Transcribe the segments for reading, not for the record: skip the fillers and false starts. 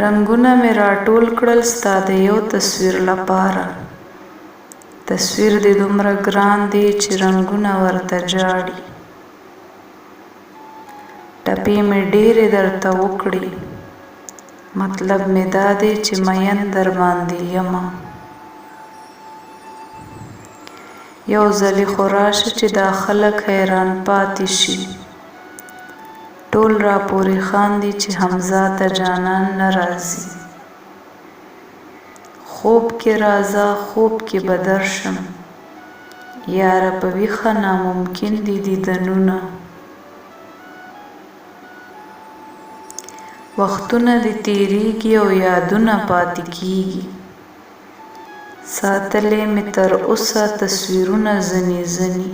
رنگونه مې راټول کړل ستا د یو تصویر لپاره. تصویر دې دومره ګران دی چې رنگونه ورته جاړي. ټپې مې ډېرې درته وکړې، مطلب مې دا دی چې مین در باندې یمه. یو ځلې خو راشه چې دا خلک حیران پاتې شي. ټول را پورې خاندي چې حمزه ته جانان نه راځي. خوب کې راځه، خوب کې به درشم، یاره په ویښه ناممکن دي دیدنونه. وختونه دې تیریږي او یادونه پاتې کیږي. ساتلې مې تر اوسه تصویرونه ځنې ځنې.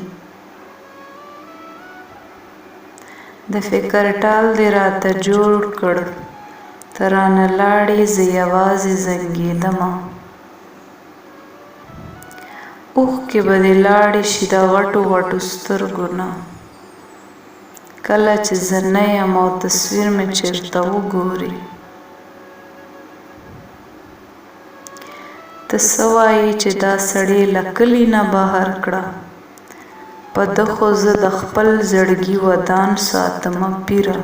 د فکر ټال دې راته جوړ کړ، ته رانه لاړې زه یوازې زنګېدمه. اوښکې به دې لاړې شي د غټو غټو سترګو نه، کله چې زه نه یم او تصویر مې چېرته وګورې. ته څه وایې چې دا سړی له کلي نه بهر کړه، په ده خو زه د خپل زړګي ودان ساتمه پیره.